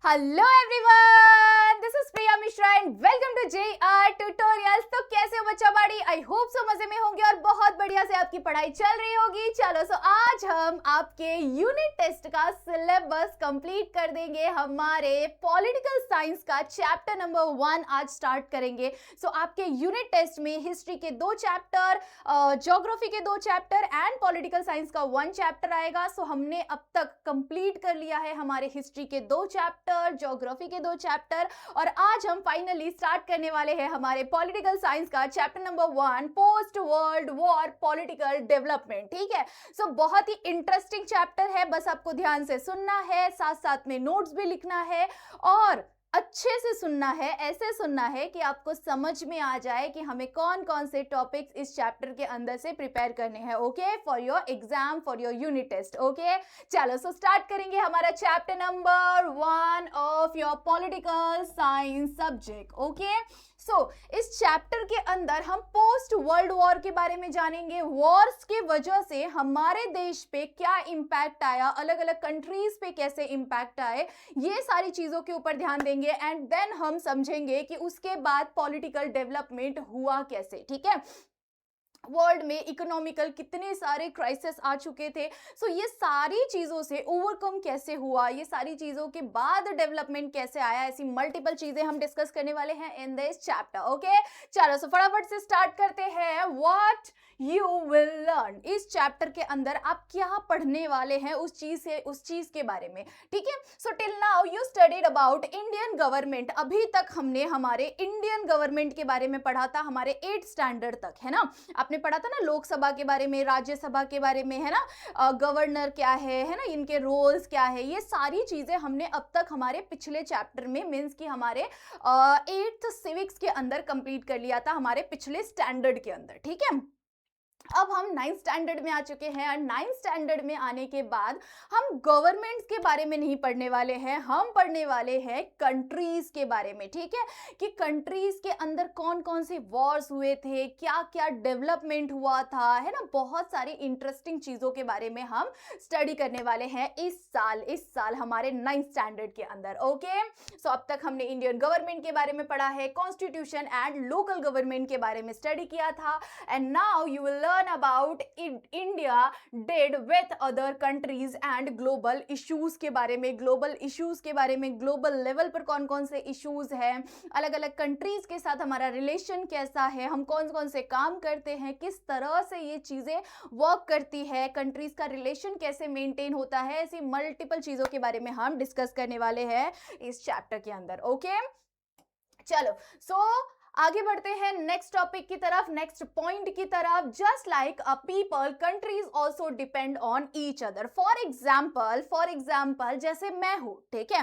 Hello everyone, this is Priya Mishra and welcome to JR tutorials. तो कैसे हो बच्चा बाड़ी? आई होप सो मजे में होंगे और बहुत बढ़िया से आपकी पढ़ाई चल रही होगी। चलो सो आज हम आपके यूनिट टेस्ट का सिलेबस कंप्लीट कर देंगे। हमारे पॉलिटिकल साइंस का चैप्टर नंबर 1 आज स्टार्ट करेंगे। सो आपके यूनिट टेस्ट में हिस्ट्री के 2 चैप्टर, ज्योग्राफी के 2 चैप्टर एंड पॉलिटिकल साइंस का 1 चैप्टर आएगा। सो हमने अब तक कंप्लीट कर लिया है हमारे हिस्ट्री के 2 चैप्टर, ज्योग्राफी के 2 चैप्टर, और आज हम फाइनली स्टार्ट करने वाले हैं हमारे पॉलिटिकल साइंस का chapter number 1, post world war political development. ठीक है, सो बहुत ही इंटरेस्टिंग चैप्टर है, बस आपको ध्यान से सुनना है, साथ साथ में नोट्स भी लिखना है और अच्छे से सुनना है, ऐसे सुनना है कि आपको समझ में आ जाए कि हमें कौन कौन से टॉपिक्स इस चैप्टर के अंदर से प्रिपेयर करने हैं। Okay, for your exam, for your unit test. Okay, चलो सो स्टार्ट करेंगे हमारा chapter number 1 of your political science subject. Okay, so इस चैप्टर के अंदर हम पोस्ट वर्ल्ड वॉर के बारे में जानेंगे। वॉर्स के वजह से हमारे देश पे क्या इंपैक्ट आया, अलग अलग कंट्रीज पे कैसे इंपैक्ट आए, ये सारी चीजों के ऊपर ध्यान देंगे एंड देन हम समझेंगे कि उसके बाद पॉलिटिकल डेवलपमेंट हुआ कैसे। ठीक है, वर्ल्ड में इकोनॉमिकल कितने सारे क्राइसिस आ चुके थे, सो ये सारी चीज़ों से ओवरकम कैसे हुआ, ये सारी चीज़ों के बाद डेवलपमेंट कैसे आया, ऐसी मल्टीपल चीज़ें हम डिस्कस करने वाले हैं इन दिस चैप्टर। ओके, चलो सो फटाफट से स्टार्ट करते हैं। व्हाट यू विल लर्न, इस चैप्टर के अंदर आप क्या पढ़ने वाले हैं उस चीज़ के बारे में। ठीक है, so till now you studied about Indian government. अभी तक हमने हमारे इंडियन गवर्नमेंट के बारे में पढ़ा था, हमारे 8th स्टैंडर्ड तक, है ना। आपने पढ़ा था ना लोकसभा के बारे में, राज्यसभा के बारे में, है ना, गवर्नर क्या है ना, इनके रोल्स क्या है, ये सारी चीजें हमने अब तक हमारे पिछले चैप्टर में मींस कि हमारे 8th सिविक्स के अंदर कंप्लीट कर लिया था, हमारे पिछले स्टैंडर्ड के अंदर। ठीक है, अब हम 9th स्टैंडर्ड में आ चुके हैं और 9th स्टैंडर्ड में आने के बाद हम गवर्नमेंट्स के बारे में नहीं पढ़ने वाले हैं, हम पढ़ने वाले हैं कंट्रीज के बारे में। ठीक है, कि कंट्रीज के अंदर कौन कौन से वॉर्स हुए थे, क्या क्या डेवलपमेंट हुआ था, है ना, बहुत सारी इंटरेस्टिंग चीजों के बारे में हम स्टडी करने वाले हैं इस साल हमारे 9th स्टैंडर्ड के अंदर। ओके, सो अब तक हमने इंडियन गवर्नमेंट के बारे में पढ़ा है, कॉन्स्टिट्यूशन एंड लोकल गवर्नमेंट के बारे में स्टडी किया था, and now you will learn about India did with other countries and global issues के बारे में, global issues के बारे में, global level पर कौन कौन से issues हैं, अलग अलग countries के साथ हमारा relation कैसा है, हम कौन कौन से काम करते हैं, किस तरह से ये चीज़ें वर्क करती है, countries का relation कैसे maintain होता है, ऐसी multiple चीज़ों के बारे में हम डिस्कस करने वाले हैं इस चैप्टर के अंदर। ओके, चलो सो आगे बढ़ते हैं नेक्स्ट टॉपिक की तरफ, नेक्स्ट पॉइंट की तरफ। Just like a people, countries also depend on each other. For example जैसे मैं हूँ, ठीक है,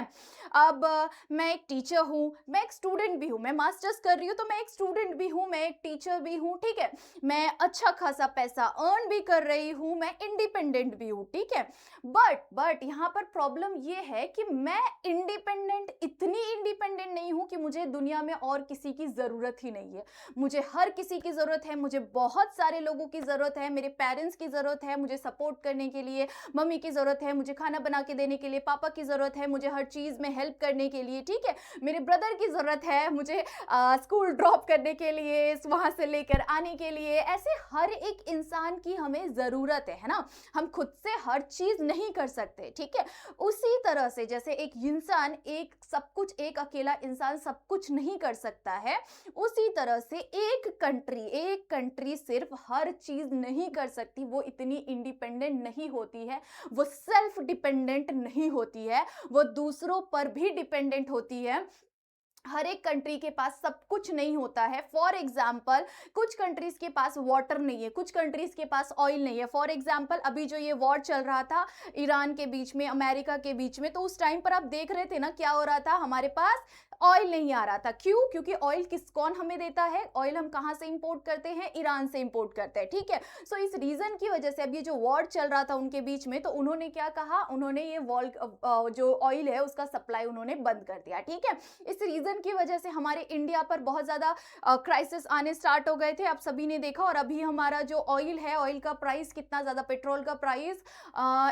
अब मैं एक टीचर हूँ, मैं एक स्टूडेंट भी हूँ, मैं मास्टर्स कर रही हूँ तो मैं एक स्टूडेंट भी हूँ, मैं एक टीचर भी हूँ। ठीक है, मैं अच्छा खासा पैसा अर्न भी कर रही हूँ, मैं इंडिपेंडेंट भी हूँ। ठीक है, बट यहाँ पर प्रॉब्लम ये है कि मैं इतनी इंडिपेंडेंट नहीं हूँ कि मुझे दुनिया में और किसी की जरूरत ही नहीं है। मुझे हर किसी की जरूरत है, मुझे बहुत सारे लोगों की जरूरत है, मेरे पेरेंट्स की जरूरत है मुझे सपोर्ट करने के लिए, मम्मी की जरूरत है मुझे खाना बना के देने के लिए, पापा की जरूरत है मुझे हर चीज में हेल्प करने के लिए। ठीक है, मेरे ब्रदर की जरूरत है मुझे स्कूल ड्रॉप करने के लिए, वहां से लेकर आने के लिए। ऐसे हर एक इंसान की हमें जरूरत है ना, हम खुद से हर चीज नहीं कर सकते। ठीक है, उसी तरह से जैसे एक इंसान एक अकेला इंसान सब कुछ नहीं कर सकता है, उसी तरह से एक कंट्री सिर्फ हर चीज नहीं कर सकती, वो इतनी इंडिपेंडेंट नहीं होती है, वो सेल्फ डिपेंडेंट नहीं होती है, वो दूसरों पर भी डिपेंडेंट होती है। हर एक कंट्री के पास सब कुछ नहीं होता है। फॉर एग्जाम्पल कुछ कंट्रीज के पास वाटर नहीं है, कुछ कंट्रीज के पास ऑयल नहीं है। फॉर एग्जाम्पल अभी जो ये वॉर चल रहा था ईरान के बीच में, अमेरिका के बीच में, तो उस टाइम पर आप देख रहे थे ना क्या हो रहा था, हमारे पास ऑयल नहीं आ रहा था। क्यों? क्योंकि ऑयल कौन हमें देता है? ऑयल हम कहाँ से इंपोर्ट करते हैं? ईरान से इंपोर्ट करते हैं। ठीक है, सो इस रीजन की वजह से अब ये जो वॉर चल रहा था उनके बीच में, तो उन्होंने क्या कहा, उन्होंने ये जो ऑयल है उसका सप्लाई उन्होंने बंद कर दिया। ठीक है, इस रीजन युद्धन की वजह से हमारे इंडिया पर बहुत ज़्यादा क्राइसिस आने स्टार्ट हो गए थे, आप सभी ने देखा। और अभी हमारा जो ऑयल है, ऑयल का प्राइस कितना ज़्यादा, पेट्रोल का प्राइस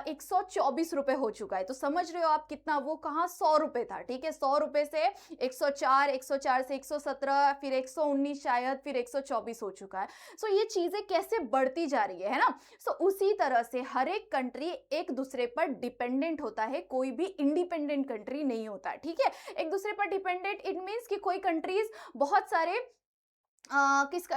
124 रुपए हो चुका है। तो समझ रहे हो आप कितना, वो कहाँ 100 रुपए था, ठीक है। 100 रुपए से 104, 104 से 117, फिर 119 शायद, फिर 124 हो चुका है। सो ये चीजें कैसे बढ़ती जा रही है ना। सो उसी तरह से हर एक कंट्री एक दूसरे पर डिपेंडेंट होता है, कोई भी इंडिपेंडेंट कंट्री नहीं होता, ठीक है। एक दूसरे पर डिपेंडेंट इट मीन्स कि कोई कंट्रीज बहुत सारे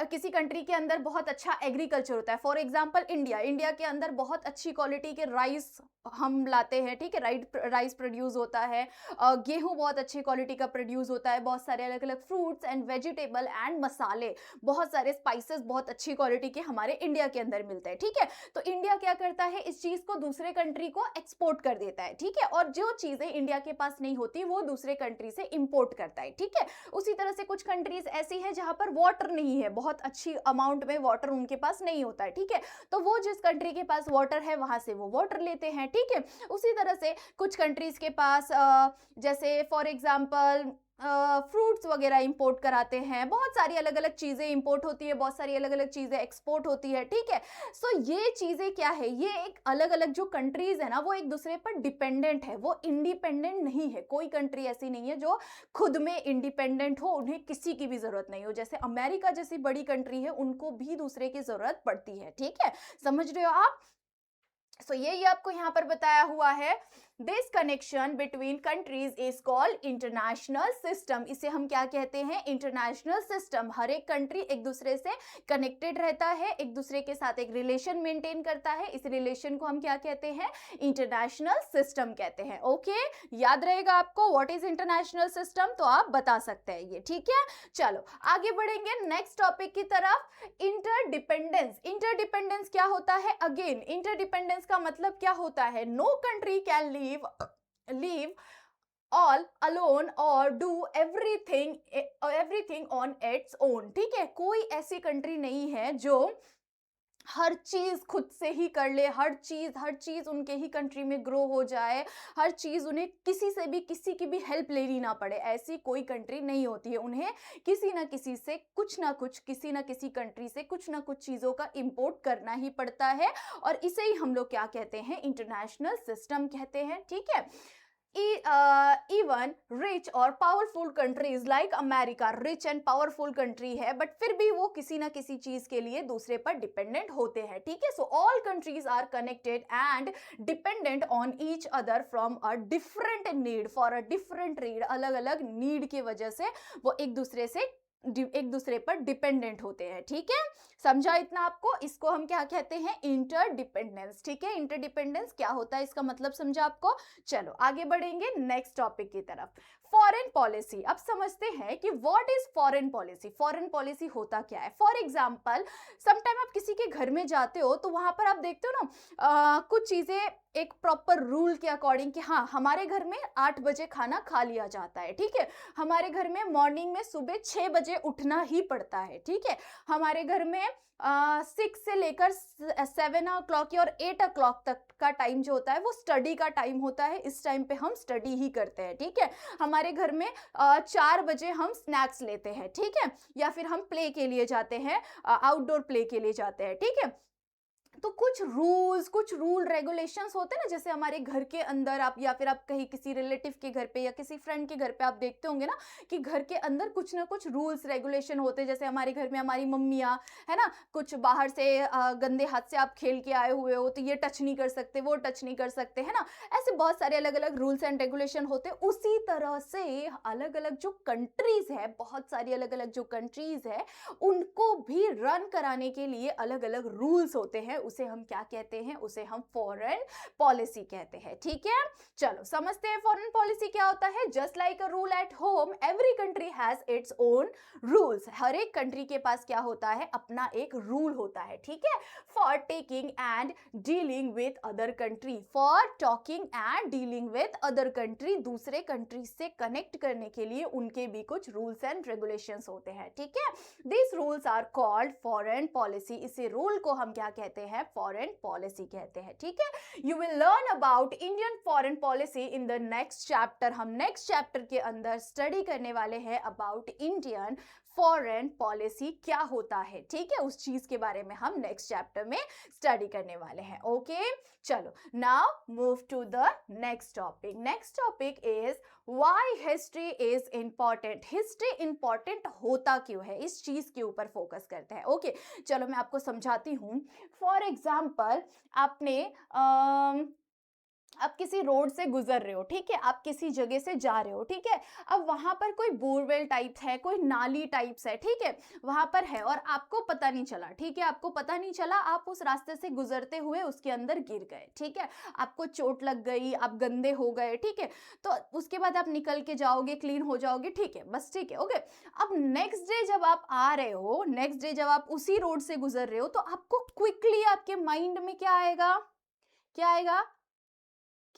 किसी कंट्री के अंदर बहुत अच्छा एग्रीकल्चर होता है। फॉर एग्जांपल इंडिया के अंदर बहुत अच्छी क्वालिटी के राइस हम लाते हैं, ठीक है। राइस प्रोड्यूस होता है, गेहूं बहुत अच्छी क्वालिटी का प्रोड्यूस होता है, बहुत सारे अलग अलग फ्रूट्स एंड वेजिटेबल एंड मसाले, बहुत सारे स्पाइसेस बहुत अच्छी क्वालिटी के हमारे इंडिया के अंदर मिलते हैं, ठीक है। तो इंडिया क्या करता है, इस चीज को दूसरे कंट्री को एक्सपोर्ट कर देता है, ठीक है। और जो चीजें इंडिया के पास नहीं होती वो दूसरे कंट्री से इंपोर्ट करता है, ठीक है। उसी तरह से कुछ कंट्रीज ऐसी है जहां पर वाटर नहीं है, बहुत अच्छी अमाउंट में वाटर उनके पास नहीं होता है, ठीक है। तो वो जिस कंट्री के पास वाटर है वहां से वो वाटर लेते हैं, ठीक है। उसी तरह से कुछ कंट्रीज के पास जैसे फॉर एग्जांपल फ्रूट्स वगैरह इंपोर्ट कराते हैं, बहुत सारी अलग अलग चीजें इंपोर्ट होती है, बहुत सारी अलग अलग चीजें एक्सपोर्ट होती है, ठीक है। सो ये चीजें क्या है, ये एक अलग अलग जो कंट्रीज है ना वो एक दूसरे पर डिपेंडेंट है, वो इंडिपेंडेंट नहीं है। कोई कंट्री ऐसी नहीं है जो खुद में इंडिपेंडेंट हो, उन्हें किसी की भी जरूरत नहीं हो। जैसे अमेरिका जैसी बड़ी कंट्री है, उनको भी दूसरे की जरूरत पड़ती है, ठीक है। समझ रहे हो आप। सो ये आपको यहाँ पर बताया हुआ है। This connection between countries is called international system. इसे हम क्या कहते हैं, इंटरनेशनल सिस्टम। हर एक कंट्री एक दूसरे से कनेक्टेड रहता है, एक दूसरे के साथ एक रिलेशन मेंटेन करता है। इस रिलेशन को हम क्या कहते हैं, इंटरनेशनल सिस्टम कहते हैं। ओके, याद रहेगा आपको व्हाट इज इंटरनेशनल सिस्टम, तो आप बता सकते हैं ये, ठीक है। चलो आगे बढ़ेंगे नेक्स्ट टॉपिक की तरफ। इंटरडिपेंडेंस। इंटरडिपेंडेंस क्या होता है, अगेन इंटरडिपेंडेंस का मतलब क्या होता है, no country can live all alone or do everything on its own, ठीक है। कोई ऐसी कंट्री नहीं है जो हर चीज खुद से ही कर ले, हर चीज उनके ही कंट्री में ग्रो हो जाए, हर चीज उन्हें किसी से भी किसी की भी हेल्प लेनी ना पड़े, ऐसी कोई कंट्री नहीं होती है। उन्हें किसी ना किसी से कुछ ना कुछ, किसी ना किसी कंट्री से कुछ ना कुछ चीजों का इंपोर्ट करना ही पड़ता है, और इसे ही हम लोग क्या कहते हैं, इंटरनेशनल सिस्टम कहते हैं, ठीक है। Even rich और powerful countries like America rich and powerful country है, बट फिर भी वो किसी ना किसी चीज के लिए दूसरे पर डिपेंडेंट होते हैं, ठीक है। So all countries are connected and dependent on each other from a different need, for a different need. अलग अलग नीड की वजह से वो एक दूसरे पर डिपेंडेंट होते हैं, ठीक है। समझा इतना आपको। इसको हम क्या कहते हैं, इंटरडिपेंडेंस, ठीक है। इंटरडिपेंडेंस क्या होता है इसका मतलब समझा आपको। चलो आगे बढ़ेंगे नेक्स्ट टॉपिक की तरफ। Foreign policy. अब समझते हैं कि what is foreign policy. Foreign policy होता क्या है। फॉर एग्जांपल समटाइम आप किसी के घर में जाते हो तो वहां पर आप देखते हो ना कुछ चीजें एक प्रॉपर रूल के अकॉर्डिंग कि हाँ हमारे घर में 8 बजे खाना खा लिया जाता है, ठीक है। हमारे घर में मॉर्निंग में सुबह 6 बजे उठना ही पड़ता है, ठीक है। हमारे घर में 6 से लेकर 7 o'clock और 8 o'clock तक का टाइम जो होता है वो स्टडी का टाइम होता है। इस टाइम पे हम स्टडी ही करते हैं, ठीक है। हमारे घर में 4 बजे हम स्नैक्स लेते हैं, ठीक है, या फिर हम प्ले के लिए जाते हैं, आउटडोर प्ले के लिए जाते हैं, ठीक है। तो कुछ रूल रेगुलेशंस होते हैं ना, जैसे हमारे घर के अंदर आप या फिर आप कहीं किसी रिलेटिव के घर पे या किसी फ्रेंड के घर पे आप देखते होंगे ना कि घर के अंदर कुछ ना कुछ रूल्स रेगुलेशन होते हैं। जैसे हमारे घर में हमारी मम्मियाँ है ना, कुछ बाहर से गंदे हाथ से आप खेल के आए हुए हो तो ये टच नहीं कर सकते, वो टच नहीं कर सकते, है ना। ऐसे बहुत सारे अलग अलग रूल्स एंड रेगुलेशन होते हैं। उसी तरह से अलग अलग जो कंट्रीज है, बहुत सारी अलग अलग जो कंट्रीज है, उनको भी रन कराने के लिए अलग अलग रूल्स होते हैं। उसे हम क्या कहते हैं, उसे हम फॉरेन पॉलिसी कहते हैं, ठीक है। चलो समझते हैं फॉरेन पॉलिसी क्या होता है। Just like a rule at home, every country has its own rules. हर एक कंट्री के पास क्या होता है, अपना एक रूल होता है, ठीक है। For taking and dealing with other country, for talking and dealing with other country, दूसरे कंट्री से कनेक्ट करने के लिए उनके भी कुछ रूल्स एंड रेगुलेशंस होते हैं, ठीक है। This rules are called foreign policy. इसी रूल को हम क्या कहते हैं, है फॉरेन पॉलिसी कहते हैं, ठीक है। You will learn about Indian foreign policy in the next chapter. हम नेक्स्ट चैप्टर के अंदर स्टडी करने वाले हैं अबाउट इंडियन फॉरेन पॉलिसी क्या होता है, ठीक है, उस चीज के बारे में हम नेक्स्ट चैप्टर में स्टडी करने वाले हैं। ओके, चलो now move to the next topic. Next topic is why history is important. History important होता क्यों है, इस चीज के ऊपर फोकस करते हैं। ओके, चलो मैं आपको समझाती हूँ। फॉर एग्जाम्पल, आप किसी रोड से गुजर रहे हो, ठीक है, आप किसी जगह से जा रहे हो, ठीक है, अब वहां पर कोई बोरवेल टाइप है, कोई नाली टाइप्स है, ठीक है, वहां पर है और आपको पता नहीं चला, ठीक है, आपको पता नहीं चला, आप उस रास्ते से गुजरते हुए उसके अंदर गिर गए, ठीक है, आपको चोट लग गई, आप गंदे हो गए, ठीक है, तो उसके बाद आप निकल के जाओगे, क्लीन हो जाओगे, ठीक है, बस ठीक है, ओके। अब नेक्स्ट डे जब आप आ रहे हो, नेक्स्ट डे जब आप उसी रोड से गुजर रहे हो, तो आपको क्विकली आपके माइंड में क्या आएगा, क्या आएगा,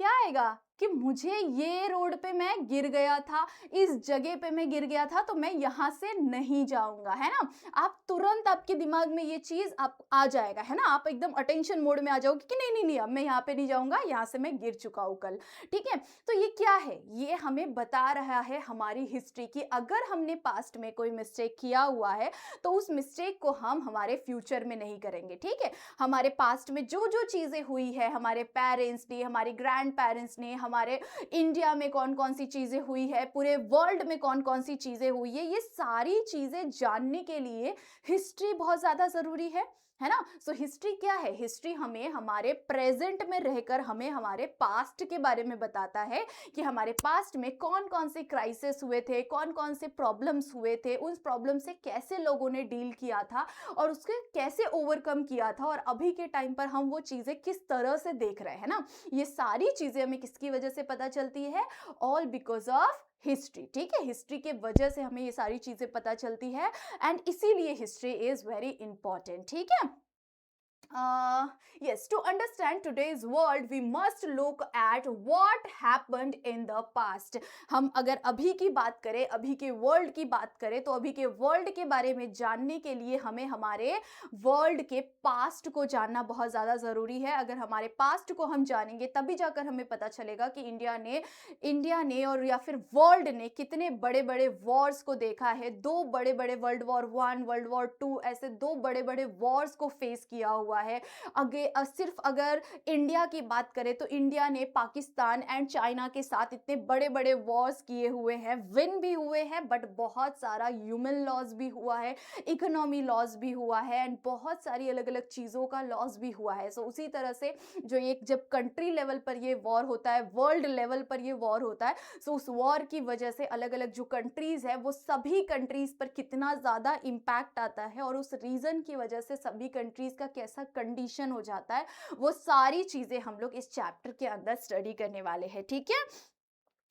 क्या आएगा कि मुझे ये रोड पे मैं गिर गया था, इस जगह पे मैं गिर गया था, तो मैं यहां से नहीं जाऊंगा, है ना। आप तुरंत, आपके दिमाग में ये चीज आप आ जाएगा, है ना, आप एकदम अटेंशन मोड में आ जाओगे कि नहीं नहीं नहीं, अब मैं यहाँ पे नहीं जाऊंगा, यहाँ से मैं गिर चुका हूँ कल, ठीक है। तो ये क्या है, ये हमें बता रहा है हमारी हिस्ट्री की अगर हमने पास्ट में कोई मिस्टेक किया हुआ है तो उस मिस्टेक को हम हमारे फ्यूचर में नहीं करेंगे, ठीक है। हमारे पास्ट में जो जो चीजें हुई है, हमारे पेरेंट्स ने, हमारे ग्रैंड पेरेंट्स ने, हमारे इंडिया में कौन कौन सी चीजें हुई है, पूरे वर्ल्ड में कौन कौन सी चीजें हुई है, ये सारी चीजें जानने के लिए हिस्ट्री बहुत ज्यादा जरूरी है ना। सो हिस्ट्री क्या है, हिस्ट्री हमें हमारे प्रेजेंट में रहकर हमें हमारे पास्ट के बारे में बताता है कि हमारे पास्ट में कौन कौन से क्राइसिस हुए थे, कौन कौन से प्रॉब्लम्स हुए थे, उन प्रॉब्लम से कैसे लोगों ने डील किया था और उसके कैसे ओवरकम किया था, और अभी के टाइम पर हम वो चीजें किस तरह से देख रहे हैं ना। ये सारी चीजें हमें किसकी वजह से पता चलती है, ऑल बिकॉज ऑफ हिस्ट्री, ठीक है। हिस्ट्री के वजह से हमें ये सारी चीजें पता चलती है एंड इसीलिए हिस्ट्री इज वेरी इंपॉर्टेंट, ठीक है। Yes, to understand today's world, we must look at what happened in the past. हम अगर अभी की बात करें, अभी के वर्ल्ड की बात करें, तो अभी के वर्ल्ड के बारे में जानने के लिए हमें हमारे वर्ल्ड के पास्ट को जानना बहुत ज़्यादा ज़रूरी है। अगर हमारे पास्ट को हम जानेंगे तभी जाकर हमें पता चलेगा कि इंडिया ने और या फिर वर्ल्ड ने कितने बड़े बड़े वॉर्स को देखा है। दो बड़े बड़े वर्ल्ड वॉर 1, वर्ल्ड वॉर 2, ऐसे दो बड़े बड़े वॉर्स को फेस किया हुआ है। सिर्फ अगर इंडिया की बात करें तो इंडिया ने पाकिस्तान एंड चाइना के साथ इतने बड़े बड़े वॉर्स किए हुए हैं, विन भी हुए हैं, बट बहुत सारा ह्यूमन लॉस भी हुआ है, इकोनॉमी लॉस भी हुआ है एंड बहुत सारी अलग अलग चीज़ों का लॉस भी हुआ है। सो उसी तरह से जो ये जब कंट्री लेवल पर ये वॉर होता है, वर्ल्ड लेवल पर ये वॉर होता है, सो उस वॉर की वजह से अलग अलग जो कंट्रीज है वो सभी कंट्रीज पर कितना ज़्यादा इम्पैक्ट आता है और उस रीजन की वजह से सभी कंट्रीज का कैसा कंडीशन हो जाता है, वो सारी चीजें हम लोग इस चैप्टर के अंदर स्टडी करने वाले हैं, ठीक है।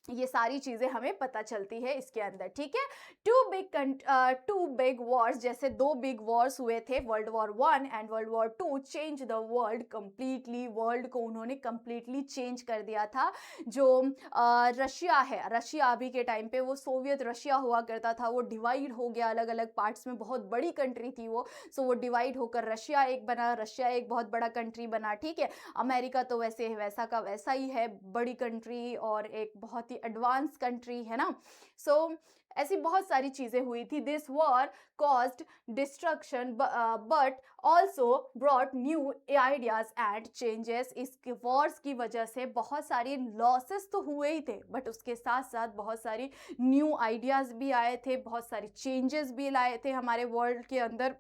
ये सारी चीजें हमें पता चलती है इसके अंदर, ठीक है। टू बिग वॉर्स, जैसे दो बिग वॉर्स हुए थे, world war 1 and world war 2 change the world completely. World को उन्होंने कंप्लीटली चेंज कर दिया था। जो रशिया है, रशिया अभी के टाइम पे वो सोवियत रशिया हुआ करता था, वो डिवाइड हो गया अलग अलग पार्ट्स में, बहुत बड़ी कंट्री थी वो। सो वो डिवाइड होकर रशिया एक बना, रशिया एक बहुत बड़ा कंट्री बना, ठीक है। अमेरिका तो वैसे वैसा का वैसा ही है, बड़ी कंट्री और एक बहुत एडवांस कंट्री, है ना। सो ऐसी बहुत सारी चीजें हुई थी। This war caused destruction but also brought new ideas and changes. इस वॉर्स की वजह से बहुत सारी लॉसेस तो हुए ही थे, बट उसके साथ साथ बहुत सारी न्यू आइडियाज भी आए थे, बहुत सारी चेंजेस भी लाए थे हमारे वर्ल्ड के अंदर,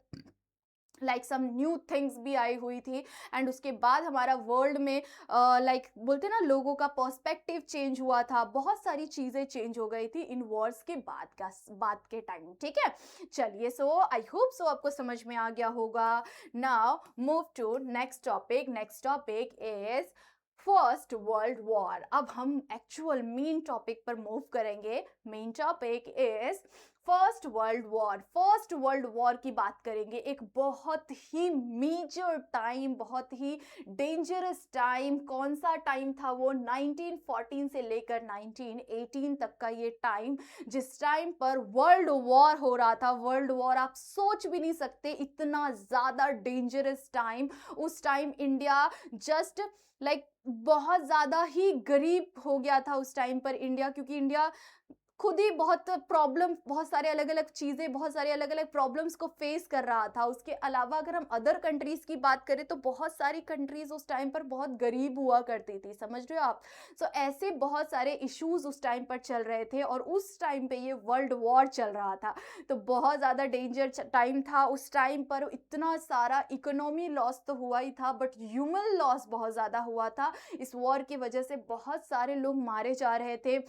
लाइक सम न्यू थिंग्स भी आई हुई थी। एंड उसके बाद हमारा वर्ल्ड में लाइक बोलते ना, लोगों का पर्सपेक्टिव चेंज हुआ था, बहुत सारी चीज़ें चेंज हो गई थी इन वॉर्स के बाद के टाइम, ठीक है। चलिए, सो आई होप सो आपको समझ में आ गया होगा। Now move to next topic. Next topic is first world war. अब हम एक्चुअल मेन टॉपिक पर मूव करेंगे। Main topic is first world war की बात करेंगे। एक बहुत ही मेजर टाइम, बहुत ही डेंजरस टाइम। कौन सा टाइम था वो? 1914 से लेकर 1918 तक का ये टाइम, जिस टाइम पर वर्ल्ड वॉर हो रहा था। वर्ल्ड वॉर आप सोच भी नहीं सकते, इतना ज़्यादा डेंजरस टाइम। उस टाइम इंडिया जस्ट लाइक बहुत ज़्यादा ही गरीब हो गया था उस टाइम पर इंडिया, क्योंकि इंडिया खुद ही बहुत प्रॉब्लम, बहुत सारे अलग अलग चीज़ें, बहुत सारे अलग अलग प्रॉब्लम्स को फेस कर रहा था। उसके अलावा अगर हम अदर कंट्रीज़ की बात करें तो बहुत सारी कंट्रीज़ उस टाइम पर बहुत गरीब हुआ करती थी, समझ रहे हो आप? सो ऐसे बहुत सारे इश्यूज उस टाइम पर चल रहे थे और उस टाइम पे ये वर्ल्ड वॉर चल रहा था। तो बहुत ज़्यादा डेंजर टाइम था उस टाइम पर। इतना सारा इकोनॉमी लॉस तो हुआ ही था, बट ह्यूमन लॉस बहुत ज़्यादा हुआ था। इस वॉर की वजह से बहुत सारे लोग मारे जा रहे थे।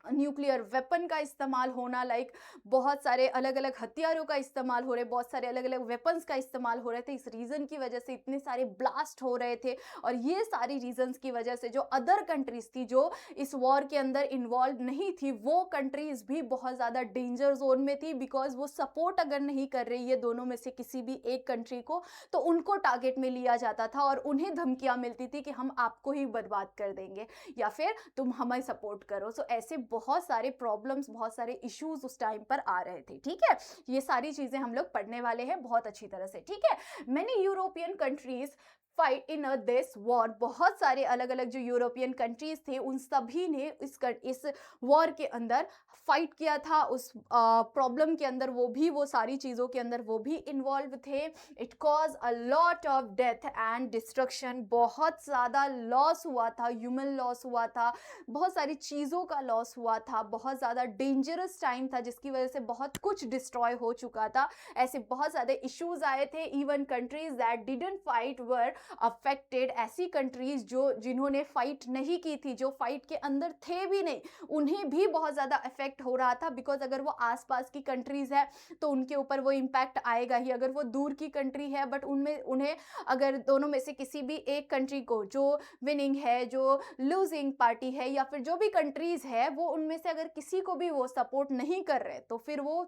न्यूक्लियर वेपन का इस्तेमाल होना, लाइक बहुत सारे अलग अलग हथियारों का इस्तेमाल हो रहे, बहुत सारे अलग अलग वेपन्स का इस्तेमाल हो रहे थे। इस रीज़न की वजह से इतने सारे ब्लास्ट हो रहे थे, और ये सारी रीजंस की वजह से जो अदर कंट्रीज थी जो इस वॉर के अंदर इन्वॉल्व नहीं थी, वो कंट्रीज भी बहुत ज़्यादा डेंजर जोन में थी। बिकॉज वो सपोर्ट अगर नहीं कर रही है दोनों में से किसी भी एक कंट्री को, तो उनको टारगेट में लिया जाता था और उन्हें धमकियां मिलती थी कि हम आपको ही बर्बाद कर देंगे या फिर तुम हमें सपोर्ट करो। सो ऐसे बहुत सारे प्रॉब्लम्स, बहुत सारे इश्यूज उस टाइम पर आ रहे थे। ठीक है, ये सारी चीजें हम लोग पढ़ने वाले हैं बहुत अच्छी तरह से। ठीक है, many European countries fight in this war. बहुत सारे अलग अलग जो यूरोपियन कंट्रीज थे उन सभी ने इस वॉर के अंदर फाइट किया था। उस प्रॉब्लम के अंदर वो सारी चीज़ों के अंदर वो भी इन्वॉल्व थे। It cause a lot of death and destruction. बहुत ज़्यादा लॉस हुआ था, ह्यूमन लॉस हुआ था, बहुत सारी चीज़ों का लॉस हुआ था। बहुत ज़्यादा डेंजरस टाइम था जिसकी वजह से बहुत कुछ डिस्ट्रॉय हो चुका था। ऐसे बहुत सारे इश्यूज आए थे। Even countries that didn't fight were affected. ऐसी कंट्रीज जिन्होंने फाइट नहीं की थी, जो फाइट के अंदर थे भी नहीं, उन्हें भी बहुत ज़्यादा इफेक्ट हो रहा था। बिकॉज अगर वो आसपास की कंट्रीज है तो उनके ऊपर वो इम्पैक्ट आएगा ही। अगर वो दूर की कंट्री है बट उन्हें अगर दोनों में से किसी भी एक कंट्री को, जो विनिंग है, जो लूजिंग पार्टी है, या फिर जो भी कंट्रीज है, वो उनमें से अगर किसी को भी वो सपोर्ट नहीं कर रहे, तो फिर वो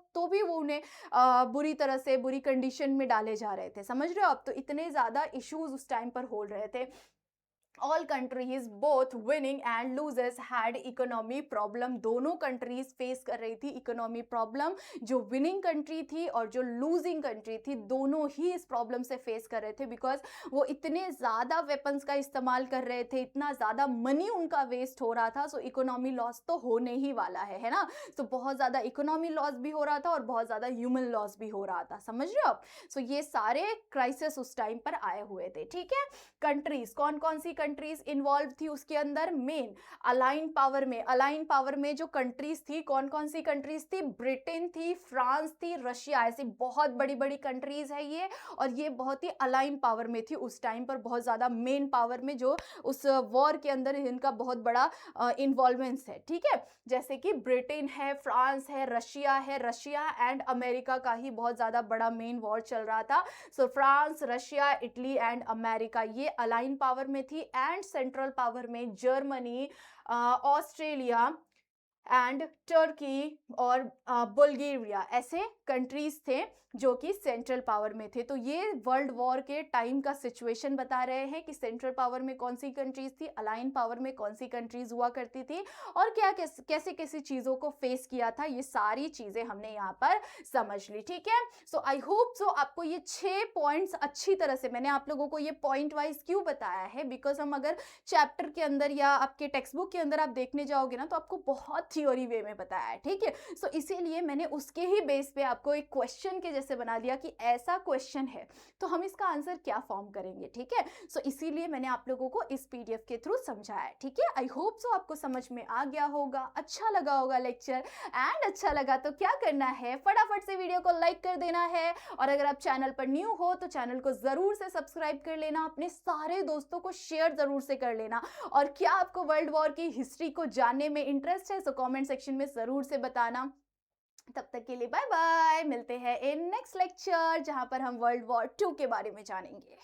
उन्हें बुरी तरह से बुरी कंडीशन में डाले जा रहे थे। समझ रहे हो आप? तो इतने ज़्यादा इश्यूज उस टाइम पर हो रहे थे। All countries both winning and losers had economy problem। दोनों कंट्रीज फेस कर रही थी इकोनॉमी प्रॉब्लम। जो विनिंग कंट्री थी और जो लूजिंग कंट्री थी, दोनों ही इस प्रॉब्लम से फेस कर रहे थे। बिकॉज वो इतने ज़्यादा वेपन्स का इस्तेमाल कर रहे थे, इतना ज़्यादा मनी उनका वेस्ट हो रहा था। सो इकोनॉमी लॉस तो होने ही वाला है ना? सो बहुत ज़्यादा इकोनॉमी लॉस भी हो रहा था और बहुत ज़्यादा ह्यूमन लॉस भी हो रहा था। समझ रहे हो आप? सो ये सारे क्राइसिस उस टाइम पर आए हुए थे। ठीक है, कंट्रीज कौन कौन सी कंट्रीज इन्वॉल्व थी उसके अंदर? मेन अलाइन पावर में जो कंट्रीज थी, कौन कौन सी कंट्रीज थी? ब्रिटेन थी, फ्रांस थी, रशिया। ऐसी बहुत बड़ी बड़ी कंट्रीज है ये, और ये बहुत ही अलाइन पावर में थी उस टाइम पर, बहुत ज्यादा मेन पावर में, जो उस वॉर के अंदर इनका बहुत बड़ा इन्वॉल्वमेंस है। ठीक है, जैसे कि ब्रिटेन है, फ्रांस है, रशिया एंड अमेरिका का ही बहुत ज्यादा बड़ा मेन वॉर चल रहा था। सो France, Russia, Italy and America ये अलाइन पावर में थी। एंड सेंट्रल पावर में जर्मनी, ऑस्ट्रेलिया एंड टर्की और बुल्गारिया, ऐसे कंट्रीज थे जो कि सेंट्रल पावर में थे। तो ये वर्ल्ड वॉर के टाइम का सिचुएशन बता रहे हैं कि सेंट्रल पावर में कौन सी कंट्रीज थी, अलाइन पावर में कौन सी कंट्रीज हुआ करती थी, और क्या कैसे कैसी चीज़ों को फेस किया था। ये सारी चीज़ें हमने यहाँ पर समझ ली। ठीक है, सो आई होप सो आपको ये 6 पॉइंट्स अच्छी तरह से, मैंने आप लोगों को ये पॉइंट वाइज क्यों बताया है, बिकॉज हम अगर चैप्टर के अंदर या आपके टेक्स्ट बुक के अंदर आप देखने जाओगे ना, तो आपको बहुत थ्योरी वे में बताया है। ठीक है, सो इसीलिए मैंने उसके ही बेस पे आपको एक क्वेश्चन के जैसे बना दिया कि ऐसा क्वेश्चन है तो हम इसका आंसर क्या फॉर्म करेंगे। ठीक है, सो इसीलिए मैंने आप लोगों को इस पीडीएफ के थ्रू समझाया है। ठीक है, आई होप सो आपको समझ में आ गया होगा, अच्छा लगा होगा लेक्चर। एंड अच्छा लगा तो क्या करना है, फटाफट से वीडियो को लाइक कर देना है, और अगर आप चैनल पर न्यू हो तो चैनल को जरूर से सब्सक्राइब कर लेना, अपने सारे दोस्तों को शेयर जरूर से कर लेना। और क्या आपको वर्ल्ड वॉर की हिस्ट्री को जानने में इंटरेस्ट है, सो कमेंट सेक्शन में जरूर से बताना। तब तक के लिए बाय बाय, मिलते हैं इन नेक्स्ट लेक्चर जहां पर हम वर्ल्ड वॉर 2 के बारे में जानेंगे।